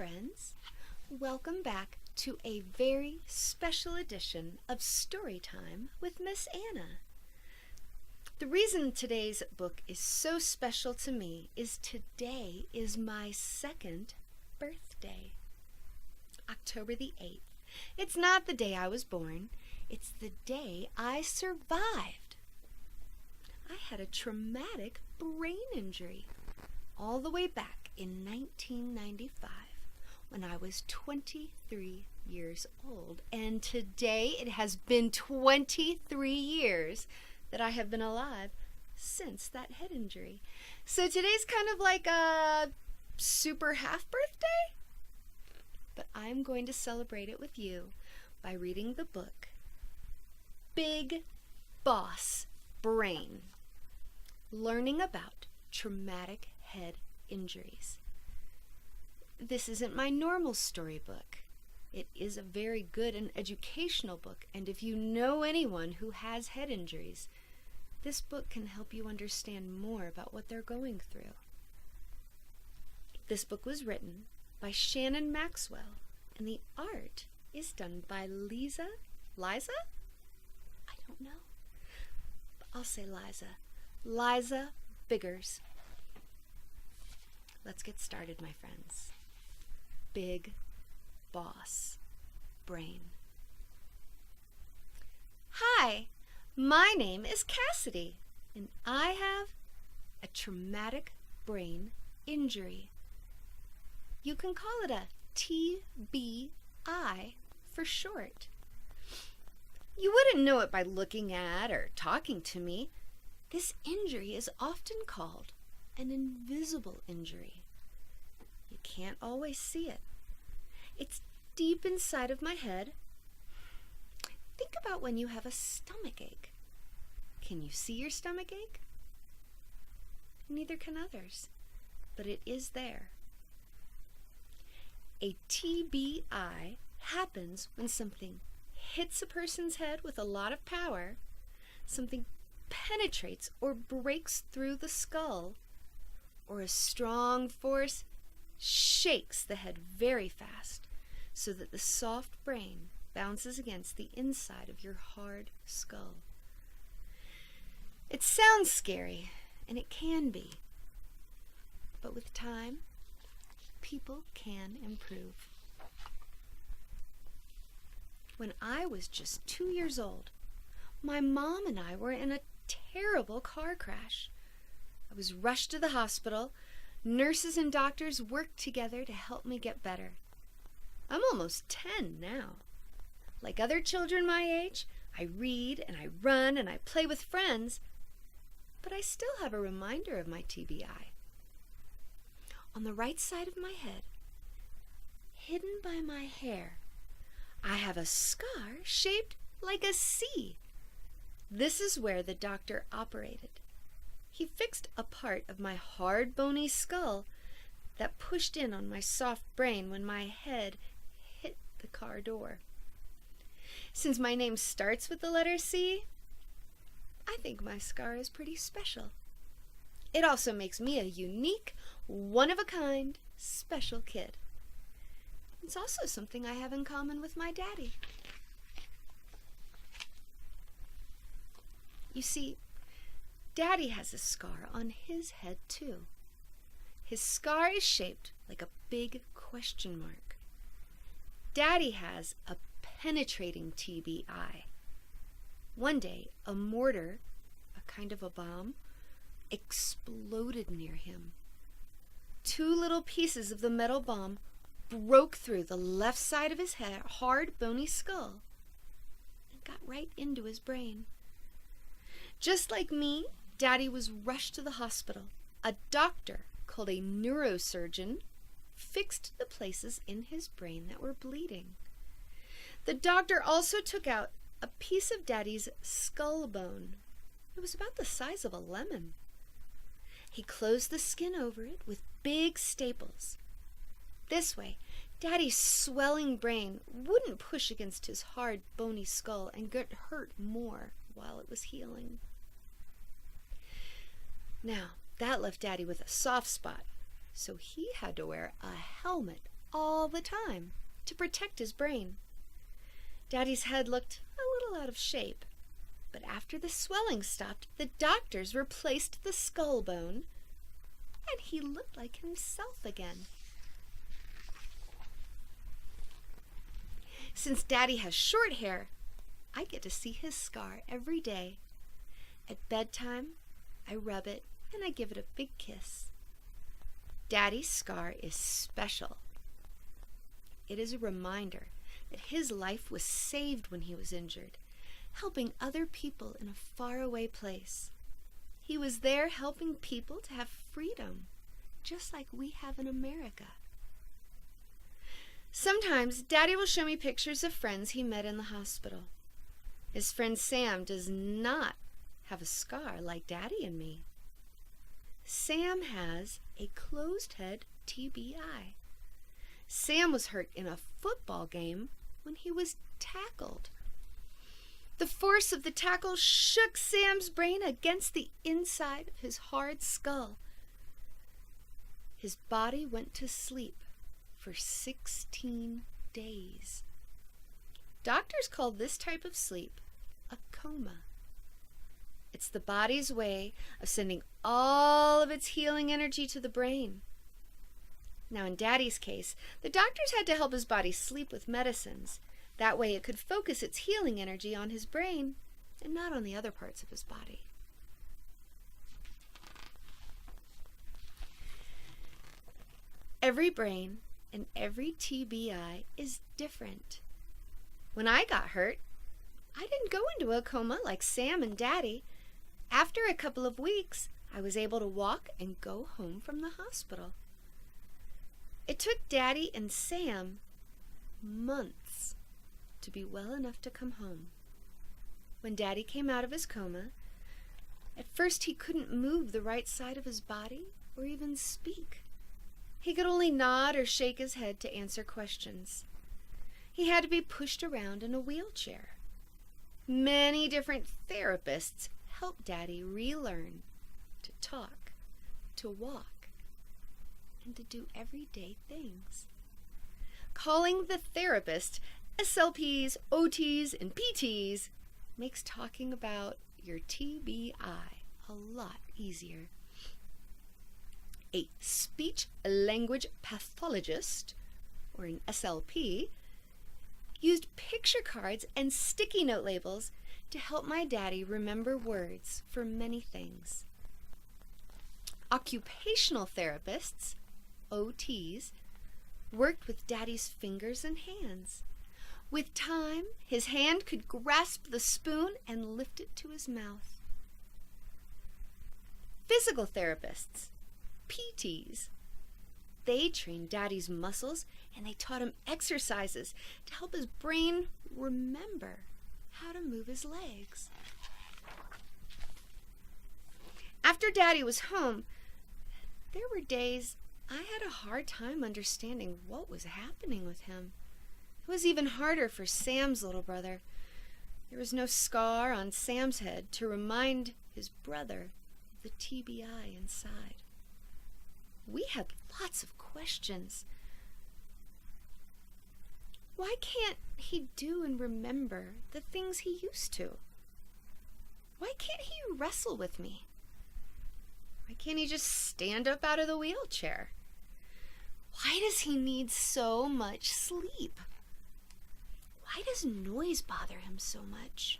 friends. Welcome back to a very special edition of Storytime with Miss Anna. The reason today's book is so special to me is today is my second birthday, October the 8th. It's not the day I was born, it's the day I survived. I had a traumatic brain injury all the way back in 1995 when I was 23 years old. And today it has been 23 years that I have been alive since that head injury. So today's kind of like a super half birthday, but I'm going to celebrate it with you by reading the book Big Boss Brain, Learning About Traumatic Head Injuries. This isn't my normal storybook. It is a very good and educational book, and if you know anyone who has head injuries, this book can help you understand more about what they're going through. This book was written by Shannon Maxwell, and the art is done by Liza? I don't know. I'll say Liza Biggers. Let's get started, my friends. Big Boss Brain. Hi, my name is Cassidy, and I have a traumatic brain injury. You can call it a TBI for short. You wouldn't know it by looking at or talking to me. This injury is often called an invisible injury. You can't always see it. It's deep inside of my head. Think about when you have a stomach ache. Can you see your stomach ache? Neither can others, but it is there. A TBI happens when something hits a person's head with a lot of power, something penetrates or breaks through the skull, or a strong force shakes the head very fast so that the soft brain bounces against the inside of your hard skull. It sounds scary, and it can be, but with time, people can improve. When I was just 2 years old, my mom and I were in a terrible car crash. I was rushed to the hospital. Nurses and doctors worked together to help me get better. I'm almost 10 now. Like other children my age, I read and I run and I play with friends, but I still have a reminder of my TBI. On the right side of my head, hidden by my hair, I have a scar shaped like a C. This is where the doctor operated. He fixed a part of my hard, bony skull that pushed in on my soft brain when my head hit the car door. Since my name starts with the letter C, I think my scar is pretty special. It also makes me a unique, one-of-a-kind, special kid. It's also something I have in common with my daddy. You see, Daddy has a scar on his head too. His scar is shaped like a big question mark. Daddy has a penetrating TBI. One day, a mortar, a kind of a bomb, exploded near him. 2 little pieces of the metal bomb broke through the left side of his head, hard, bony skull and got right into his brain. Just like me, Daddy was rushed to the hospital. A doctor, called a neurosurgeon, fixed the places in his brain that were bleeding. The doctor also took out a piece of Daddy's skull bone. It was about the size of a lemon. He closed the skin over it with big staples. This way, Daddy's swelling brain wouldn't push against his hard, bony skull and get hurt more while it was healing. Now, that left Daddy with a soft spot, so he had to wear a helmet all the time to protect his brain. Daddy's head looked a little out of shape, but after the swelling stopped, the doctors replaced the skull bone, and he looked like himself again. Since Daddy has short hair, I get to see his scar every day. At bedtime, I rub it and I give it a big kiss. Daddy's scar is special. It is a reminder that his life was saved when he was injured, helping other people in a faraway place. He was there helping people to have freedom, just like we have in America. Sometimes Daddy will show me pictures of friends he met in the hospital. His friend Sam does not have a scar like Daddy and me. Sam has a closed head TBI. Sam was hurt in a football game when he was tackled. The force of the tackle shook Sam's brain against the inside of his hard skull. His body went to sleep for 16 days. Doctors call this type of sleep a coma. It's the body's way of sending all of its healing energy to the brain. Now, in Daddy's case, the doctors had to help his body sleep with medicines. That way it could focus its healing energy on his brain and not on the other parts of his body. Every brain and every TBI is different. When I got hurt, I didn't go into a coma like Sam and Daddy. After a couple of weeks, I was able to walk and go home from the hospital. It took Daddy and Sam months to be well enough to come home. When Daddy came out of his coma, at first he couldn't move the right side of his body or even speak. He could only nod or shake his head to answer questions. He had to be pushed around in a wheelchair. Many different therapists helped Daddy relearn to talk, to walk, and to do everyday things. Calling the therapist SLPs, OTs, and PTs makes talking about your TBI a lot easier. A speech language pathologist, or an SLP, used picture cards and sticky note labels to help my Daddy remember words for many things. Occupational therapists, OTs, worked with Daddy's fingers and hands. With time, his hand could grasp the spoon and lift it to his mouth. Physical therapists, PTs, they trained Daddy's muscles and they taught him exercises to help his brain remember how to move his legs. After Daddy was home, there were days I had a hard time understanding what was happening with him. It was even harder for Sam's little brother. There was no scar on Sam's head to remind his brother of the TBI inside. We had lots of questions. Why can't he do and remember the things he used to? Why can't he wrestle with me? Why can't he just stand up out of the wheelchair? Why does he need so much sleep? Why does noise bother him so much?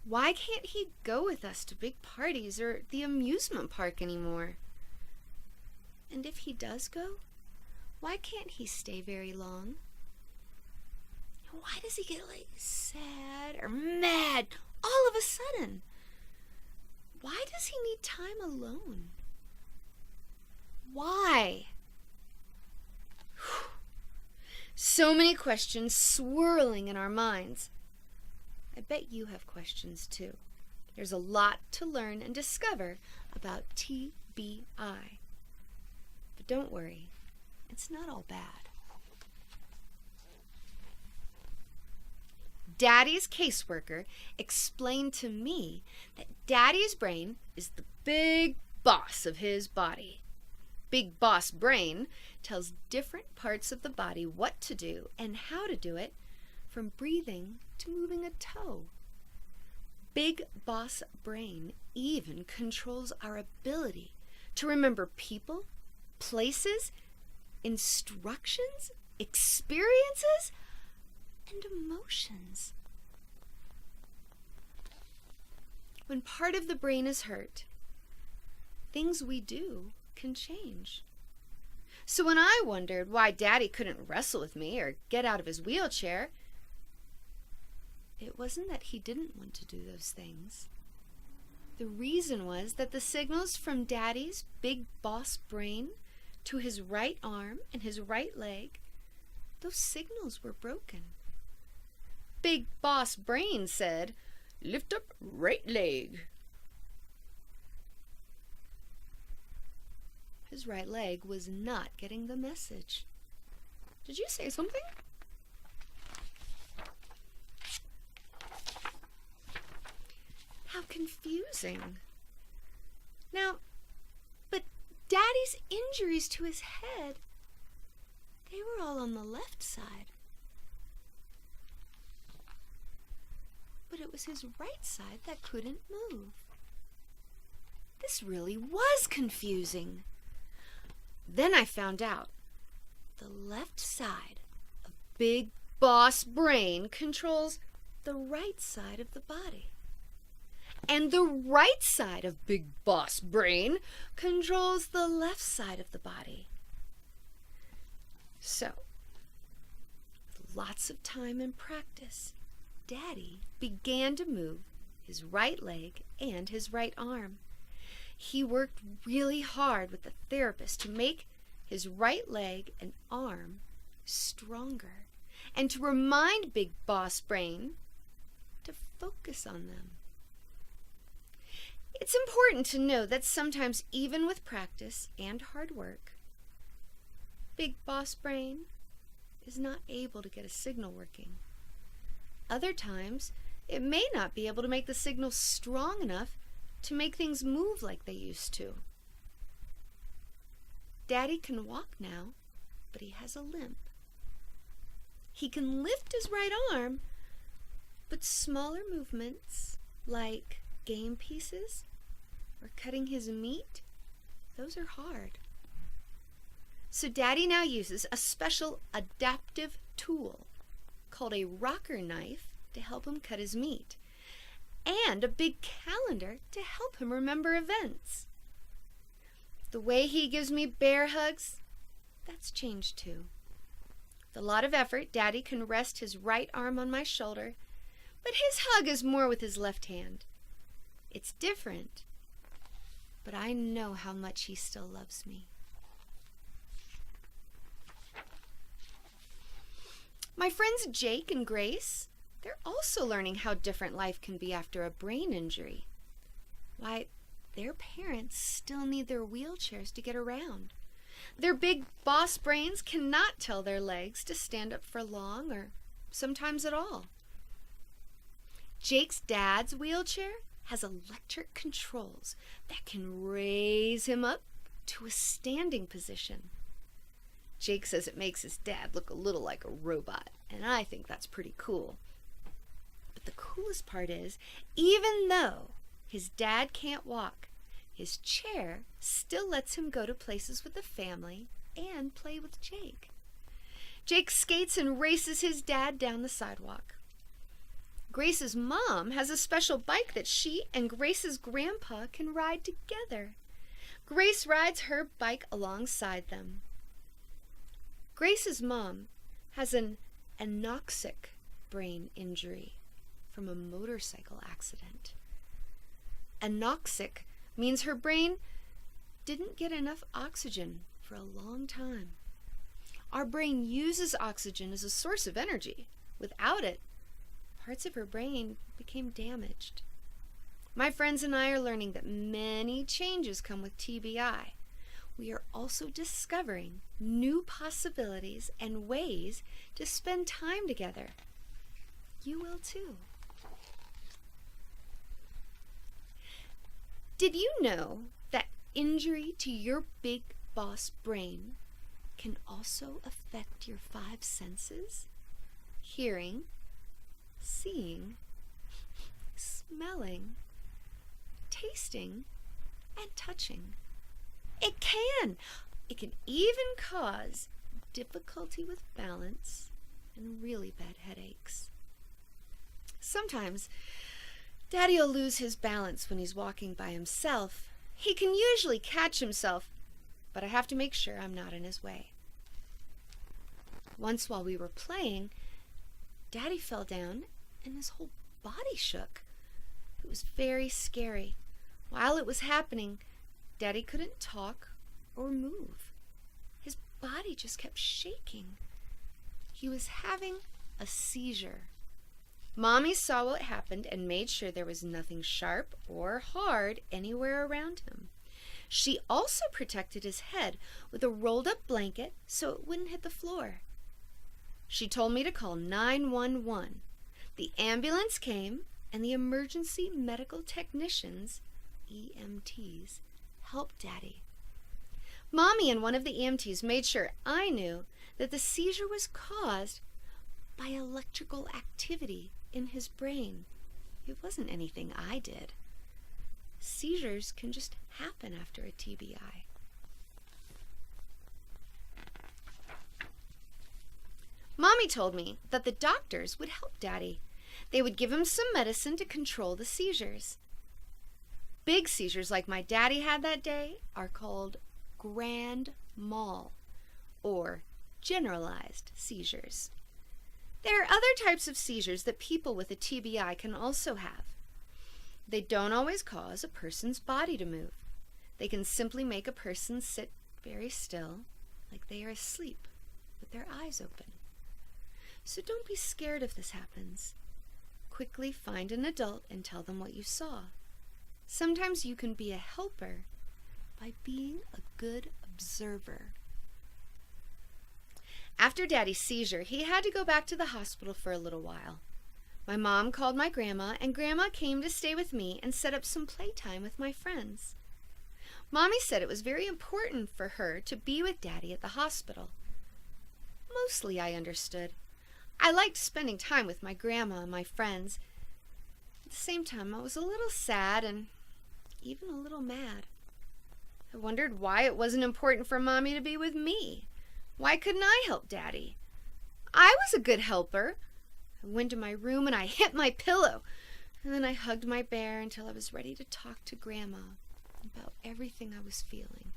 Why can't he go with us to big parties or the amusement park anymore? And if he does go, why can't he stay very long? Why does he get sad or mad all of a sudden? Why does he need time alone? Why? So many questions swirling in our minds. I bet you have questions too. There's a lot to learn and discover about TBI. But don't worry, it's not all bad. Daddy's caseworker explained to me that Daddy's brain is the big boss of his body. big boss brain tells different parts of the body what to do and how to do it, from breathing to moving a toe. Big boss brain even controls our ability to remember people, places, instructions, experiences, and emotions. When part of the brain is hurt, things we do can change. So when I wondered why Daddy couldn't wrestle with me or get out of his wheelchair, it wasn't that he didn't want to do those things. The reason was that the signals from Daddy's big boss brain to his right arm and his right leg, those signals were broken. Big boss brain said, "Lift up right leg." His right leg was not getting the message. Did you say something? How confusing. Now, but Daddy's injuries to his head, they were all on the left side. But it was his right side that couldn't move. This really was confusing. Then I found out the left side of Big Boss Brain controls the right side of the body. And the right side of Big Boss Brain controls the left side of the body. So, with lots of time and practice, Daddy began to move his right leg and his right arm. He worked really hard with the therapist to make his right leg and arm stronger and to remind Big Boss Brain to focus on them. It's important to know that sometimes, even with practice and hard work, Big Boss Brain is not able to get a signal working. Other times, it may not be able to make the signal strong enough to make things move like they used to. Daddy can walk now, but he has a limp. He can lift his right arm, but smaller movements like game pieces or cutting his meat, those are hard. So Daddy now uses a special adaptive tool called a rocker knife to help him cut his meat, and a big calendar to help him remember events. The way he gives me bear hugs, that's changed too. With a lot of effort, Daddy can rest his right arm on my shoulder, but his hug is more with his left hand. It's different, but I know how much he still loves me. My friends Jake and Grace, they're also learning how different life can be after a brain injury. Why, their parents still need their wheelchairs to get around. Their big boss brains cannot tell their legs to stand up for long or sometimes at all. Jake's dad's wheelchair has electric controls that can raise him up to a standing position. Jake says it makes his dad look a little like a robot, and I think that's pretty cool. But the coolest part is, even though his dad can't walk, his chair still lets him go to places with the family and play with Jake. Jake skates and races his dad down the sidewalk. Grace's mom has a special bike that she and Grace's grandpa can ride together. Grace rides her bike alongside them. Grace's mom has an anoxic brain injury from a motorcycle accident. Anoxic means her brain didn't get enough oxygen for a long time. Our brain uses oxygen as a source of energy. Without it, parts of her brain became damaged. My friends and I are learning that many changes come with TBI. We are also discovering new possibilities and ways to spend time together. You will too. Did you know that injury to your big boss brain can also affect your 5 senses: hearing, seeing, smelling, tasting, and touching. It can! It can even cause difficulty with balance and really bad headaches. Sometimes Daddy'll lose his balance when he's walking by himself. He can usually catch himself, but I have to make sure I'm not in his way. Once while we were playing, Daddy fell down and his whole body shook. It was very scary. While it was happening, Daddy couldn't talk or move. His body just kept shaking. He was having a seizure. Mommy saw what happened and made sure there was nothing sharp or hard anywhere around him. She also protected his head with a rolled-up blanket so it wouldn't hit the floor. She told me to call 911. The ambulance came, and the emergency medical technicians, EMTs, helped Daddy. Mommy and one of the EMTs made sure I knew that the seizure was caused by electrical activity in his brain. It wasn't anything I did. Seizures can just happen after a TBI. Mommy told me that the doctors would help Daddy. They would give him some medicine to control the seizures. Big seizures like my daddy had that day are called grand mal, or generalized seizures. There are other types of seizures that people with a TBI can also have. They don't always cause a person's body to move. They can simply make a person sit very still, like they are asleep, with their eyes open. So don't be scared if this happens. Quickly find an adult and tell them what you saw. Sometimes you can be a helper by being a good observer. After Daddy's seizure, he had to go back to the hospital for a little while. My mom called my grandma, and Grandma came to stay with me and set up some playtime with my friends. Mommy said it was very important for her to be with Daddy at the hospital. Mostly I understood. I liked spending time with my grandma and my friends. At the same time, I was a little sad and even a little mad. I wondered why it wasn't important for Mommy to be with me. Why couldn't I help Daddy? I was a good helper. I went to my room and I hit my pillow. And then I hugged my bear until I was ready to talk to Grandma about everything I was feeling.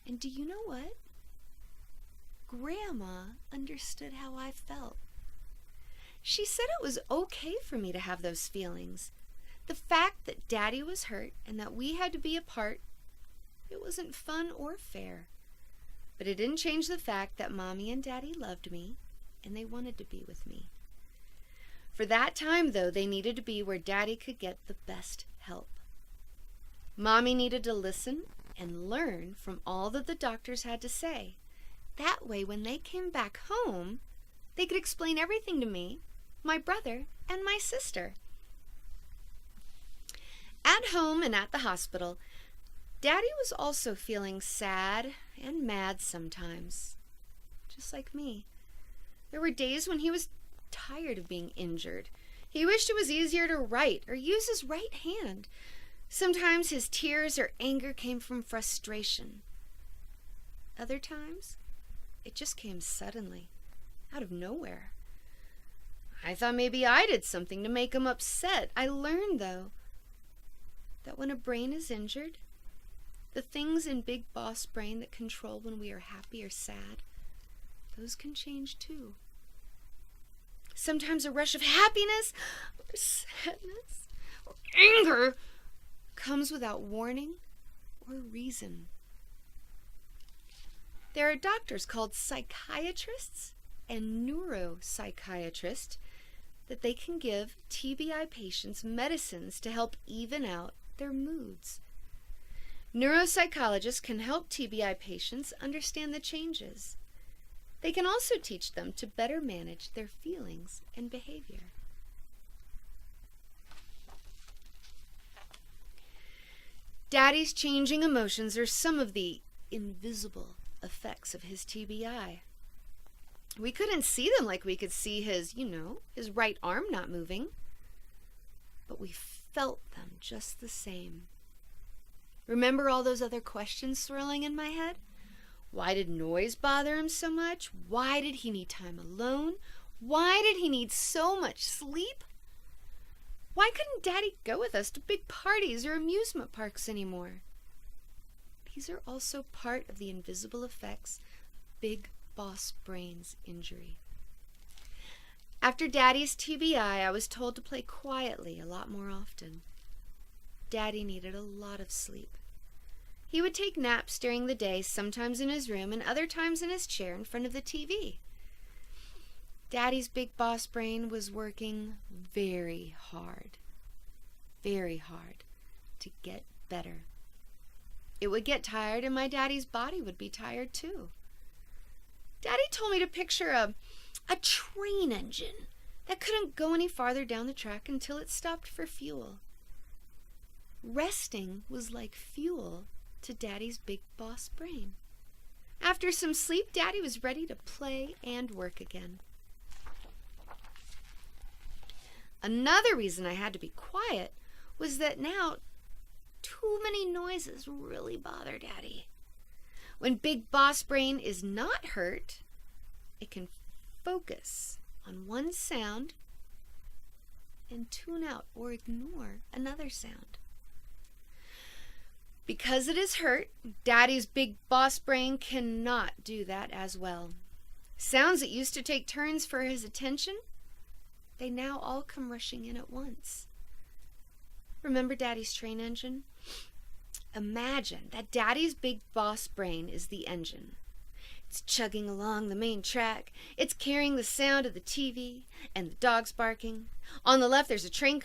And do you know what? Grandma understood how I felt. She said it was okay for me to have those feelings. The fact that Daddy was hurt and that we had to be apart, it wasn't fun or fair. But it didn't change the fact that Mommy and Daddy loved me and they wanted to be with me. For that time, though, they needed to be where Daddy could get the best help. Mommy needed to listen and learn from all that the doctors had to say. That way, when they came back home, they could explain everything to me, my brother, and my sister. At home and at the hospital, Daddy was also feeling sad and mad sometimes, just like me. There were days when he was tired of being injured. He wished it was easier to write or use his right hand. Sometimes his tears or anger came from frustration. Other times, it just came suddenly, out of nowhere. I thought maybe I did something to make him upset. I learned, though, that when a brain is injured, the things in Big Boss Brain that control when we are happy or sad, those can change too. Sometimes a rush of happiness or sadness or anger comes without warning or reason. There are doctors called psychiatrists and neuropsychiatrists that they can give TBI patients medicines to help even out their moods. Neuropsychologists can help TBI patients understand the changes. They can also teach them to better manage their feelings and behavior. Daddy's changing emotions are some of the invisible effects of his TBI. We couldn't see them like we could see his right arm not moving. But we felt them just the same. Remember all those other questions swirling in my head? Why did noise bother him so much? Why did he need time alone? Why did he need so much sleep? Why couldn't Daddy go with us to big parties or amusement parks anymore? These are also part of the invisible effects of Big Boss Brain's injury. After Daddy's TBI, I was told to play quietly a lot more often. Daddy needed a lot of sleep. He would take naps during the day, sometimes in his room and other times in his chair in front of the TV. Daddy's big boss brain was working very hard to get better. It would get tired and my daddy's body would be tired too. Daddy told me to picture a train engine that couldn't go any farther down the track until it stopped for fuel. Resting was like fuel to Daddy's big boss brain. After some sleep, Daddy was ready to play and work again. Another reason I had to be quiet was that now too many noises really bother Daddy. When Big Boss Brain is not hurt, it can focus on one sound and tune out or ignore another sound. Because it is hurt, Daddy's Big Boss Brain cannot do that as well. Sounds that used to take turns for his attention, they now all come rushing in at once. Remember Daddy's train engine? Imagine that Daddy's Big Boss Brain is the engine. It's chugging along the main track. It's carrying the sound of the TV and the dogs barking. On the left, there's a train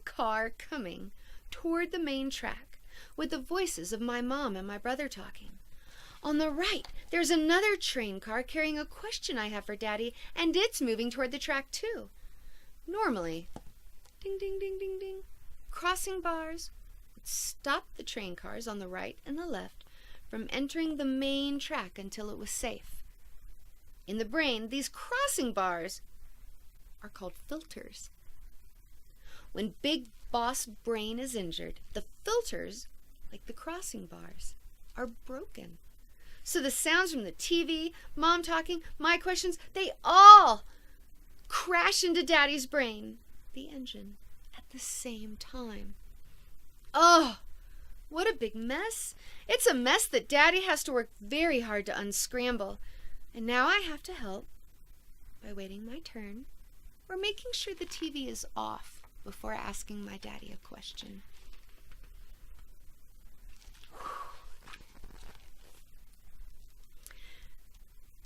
car coming toward the main track with the voices of my mom and my brother talking. On the right, there's another train car carrying a question I have for Daddy, and it's moving toward the track too. Normally, ding, ding, ding, ding, ding, crossing bars would stop the train cars on the right and the left from entering the main track until it was safe. In the brain, these crossing bars are called filters. When Big Boss Brain is injured, the filters, like the crossing bars, are broken. So the sounds from the TV, Mom talking, my questions, they all crash into Daddy's brain, the engine, at the same time. Oh, what a big mess. It's a mess that Daddy has to work very hard to unscramble. And now I have to help by waiting my turn or making sure the TV is off before asking my daddy a question.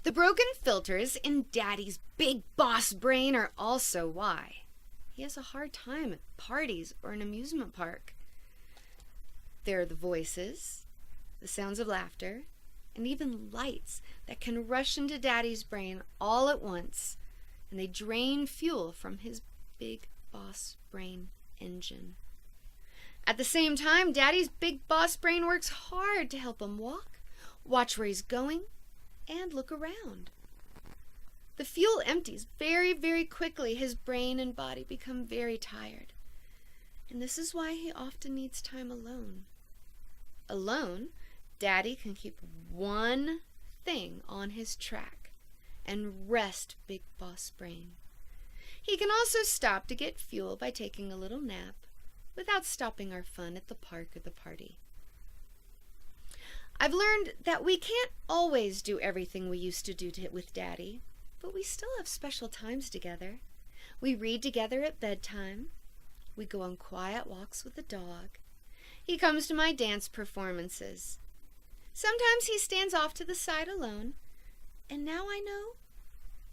The broken filters in Daddy's Big Boss Brain are also why he has a hard time at parties or an amusement park. There are the voices, the sounds of laughter, and even lights that can rush into Daddy's brain all at once, and they drain fuel from his Big Boss Brain engine. At the same time, Daddy's Big Boss Brain works hard to help him walk, watch where he's going, and look around. The fuel empties very, very quickly. His brain and body become very tired. And this is why he often needs time alone. Alone, Daddy can keep one thing on his track and rest Big Boss Brain. He can also stop to get fuel by taking a little nap without stopping our fun at the park or the party. I've learned that we can't always do everything we used to do with Daddy, but we still have special times together. We read together at bedtime. We go on quiet walks with the dog. He comes to my dance performances. Sometimes he stands off to the side alone, and now I know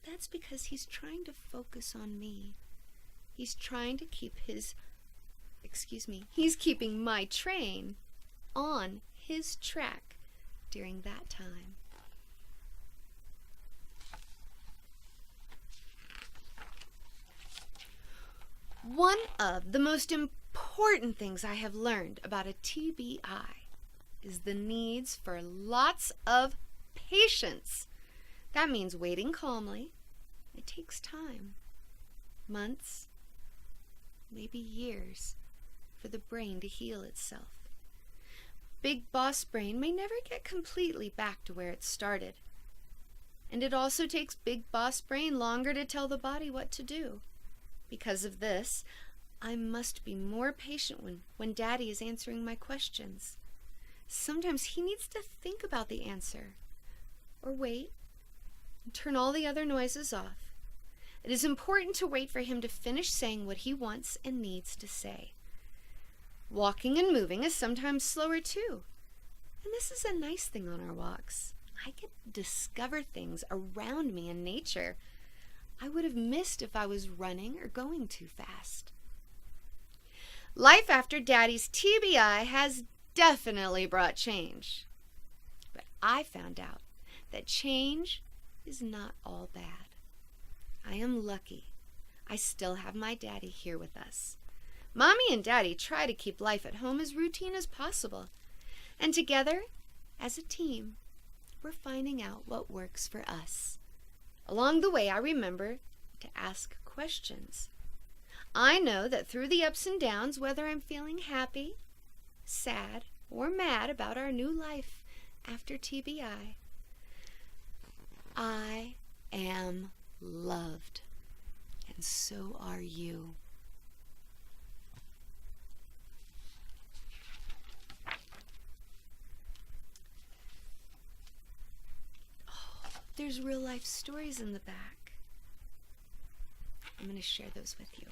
that's because he's trying to focus on me. He's trying to keep he's keeping my train on his track during that time. One of the most important important things I have learned about a TBI is the needs for lots of patience. That means waiting calmly. It takes time. Months, maybe years, for the brain to heal itself. Big boss brain may never get completely back to where it started. And it also takes big boss brain longer to tell the body what to do. Because of this, I must be more patient when Daddy is answering my questions. Sometimes he needs to think about the answer, or wait, and turn all the other noises off. It is important to wait for him to finish saying what he wants and needs to say. Walking and moving is sometimes slower too. And this is a nice thing on our walks. I get to discover things around me in nature I would have missed if I was running or going too fast. Life after Daddy's TBI has definitely brought change. But I found out that change is not all bad. I am lucky. I still have my Daddy here with us. Mommy and Daddy try to keep life at home as routine as possible. And together, as a team, we're finding out what works for us. Along the way, I remember to ask questions. I know that through the ups and downs, whether I'm feeling happy, sad, or mad about our new life after TBI, I am loved, and so are you. There's real life stories in the back. I'm going to share those with you.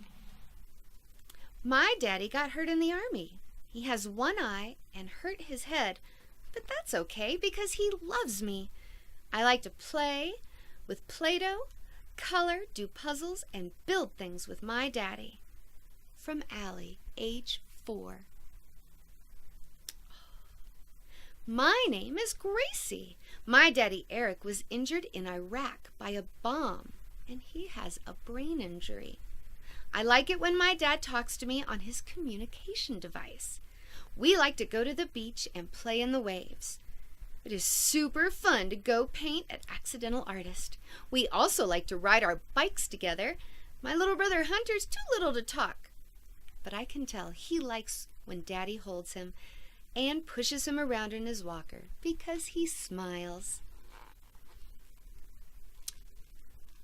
My Daddy got hurt in the army. He has one eye and hurt his head, but that's okay because he loves me. I like to play with Play-Doh, color, do puzzles, and build things with my Daddy. From Allie, age 4. My name is Gracie. My Daddy Eric was injured in Iraq by a bomb, and he has a brain injury. I like it when my dad talks to me on his communication device. We like to go to the beach and play in the waves. It is super fun to go paint at Accidental Artist. We also like to ride our bikes together. My little brother Hunter's too little to talk, but I can tell he likes when Daddy holds him and pushes him around in his walker because he smiles.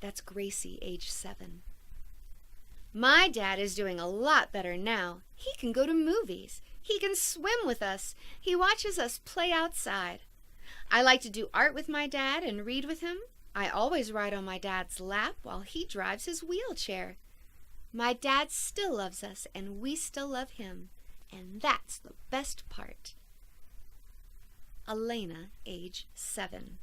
That's Gracie, age 7. My dad is doing a lot better now. He can go to movies. He can swim with us. He watches us play outside. I like to do art with my dad and read with him. I always ride on my dad's lap while he drives his wheelchair. My dad still loves us and we still love him. And that's the best part. Elena, age 7.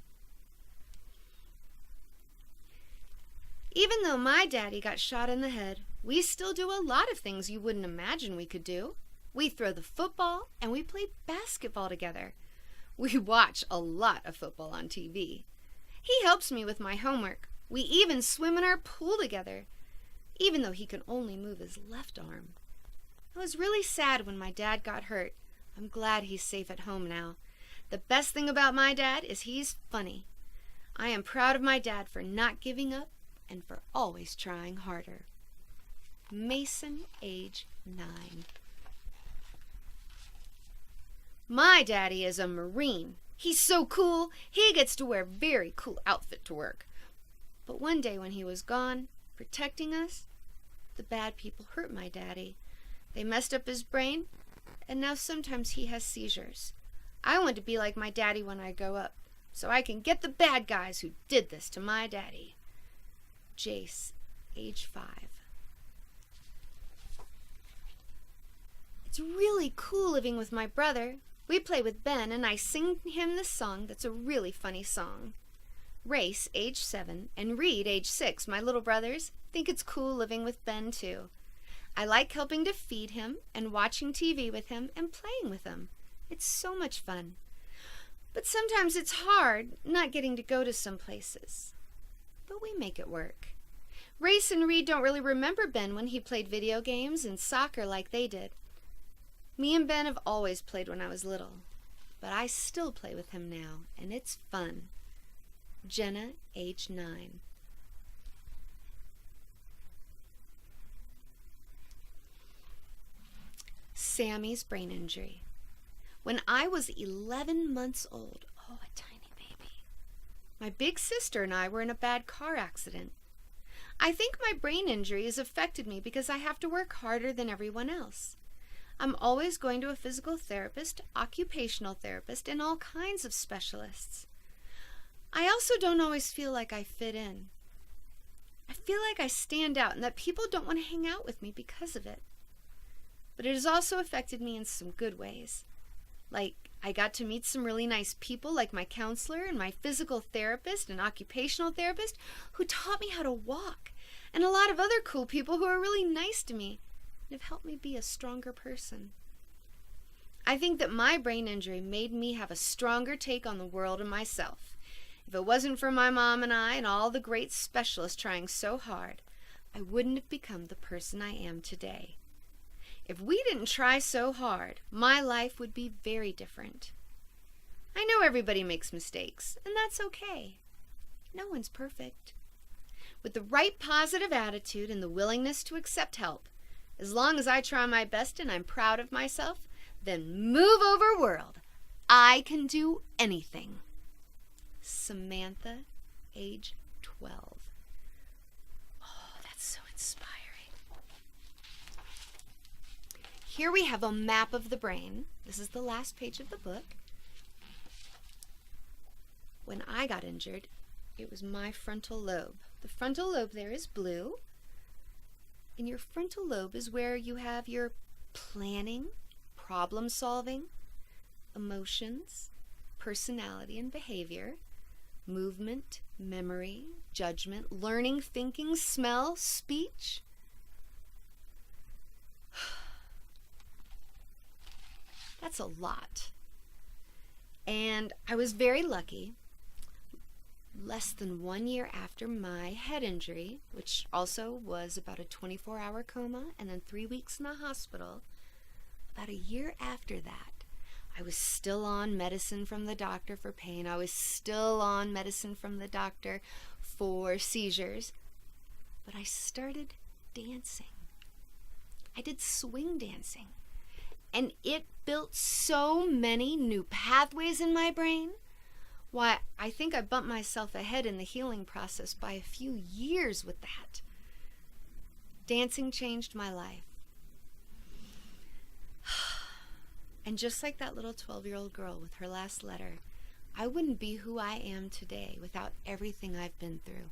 Even though my daddy got shot in the head, we still do a lot of things you wouldn't imagine we could do. We throw the football and we play basketball together. We watch a lot of football on TV. He helps me with my homework. We even swim in our pool together, even though he can only move his left arm. I was really sad when my dad got hurt. I'm glad he's safe at home now. The best thing about my dad is he's funny. I am proud of my dad for not giving up and for always trying harder. Mason, age 9. My daddy is a Marine. He's so cool. He gets to wear a very cool outfit to work. But one day when he was gone, protecting us, the bad people hurt my daddy. They messed up his brain, and now sometimes he has seizures. I want to be like my daddy when I grow up, so I can get the bad guys who did this to my daddy. Jace, age 5. It's really cool living with my brother. We play with Ben, and I sing him this song that's a really funny song. Race, age 7, and Reed, age 6, my little brothers, think it's cool living with Ben too. I like helping to feed him and watching TV with him and playing with him. It's so much fun. But sometimes it's hard not getting to go to some places. But we make it work. Race and Reed don't really remember Ben when he played video games and soccer like they did. Me and Ben have always played when I was little, but I still play with him now, and it's fun. Jenna, age 9. Sammy's brain injury. When I was 11 months old, oh, a tiny baby, my big sister and I were in a bad car accident. I think my brain injury has affected me because I have to work harder than everyone else. I'm always going to a physical therapist, occupational therapist, and all kinds of specialists. I also don't always feel like I fit in. I feel like I stand out and that people don't want to hang out with me because of it. But it has also affected me in some good ways. Like, I got to meet some really nice people like my counselor and my physical therapist and occupational therapist who taught me how to walk, and a lot of other cool people who are really nice to me and have helped me be a stronger person. I think that my brain injury made me have a stronger take on the world and myself. If it wasn't for my mom and I and all the great specialists trying so hard, I wouldn't have become the person I am today. If we didn't try so hard, my life would be very different. I know everybody makes mistakes, and that's okay. No one's perfect. With the right positive attitude and the willingness to accept help, as long as I try my best and I'm proud of myself, then move over world. I can do anything. Samantha, age 12. Oh, that's so inspiring. Here we have a map of the brain. This is the last page of the book. When I got injured, it was my frontal lobe. The frontal lobe there is blue. And your frontal lobe is where you have your planning, problem solving, emotions, personality and behavior, movement, memory, judgment, learning, thinking, smell, speech. That's a lot. And I was very lucky. Less than 1 year after my head injury, which also was about a 24-hour coma and then 3 weeks in the hospital, about a year after that, I was still on medicine from the doctor for pain. I was still on medicine from the doctor for seizures. But I started dancing. I did swing dancing. And it built so many new pathways in my brain. Why, I think I bumped myself ahead in the healing process by a few years with that. Dancing changed my life. And just like that little 12-year-old girl with her last letter, I wouldn't be who I am today without everything I've been through.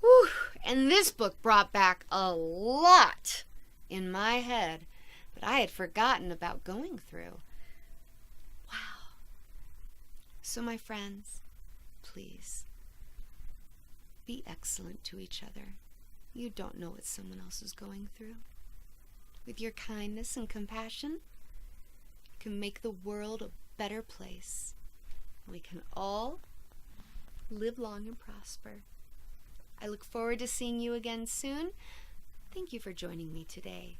Whew. And this book brought back a lot in my head that I had forgotten about going through. Wow. So my friends, please, be excellent to each other. You don't know what someone else is going through. With your kindness and compassion, you can make the world a better place. We can all live long and prosper. I look forward to seeing you again soon. Thank you for joining me today.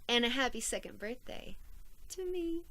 And a happy second birthday to me.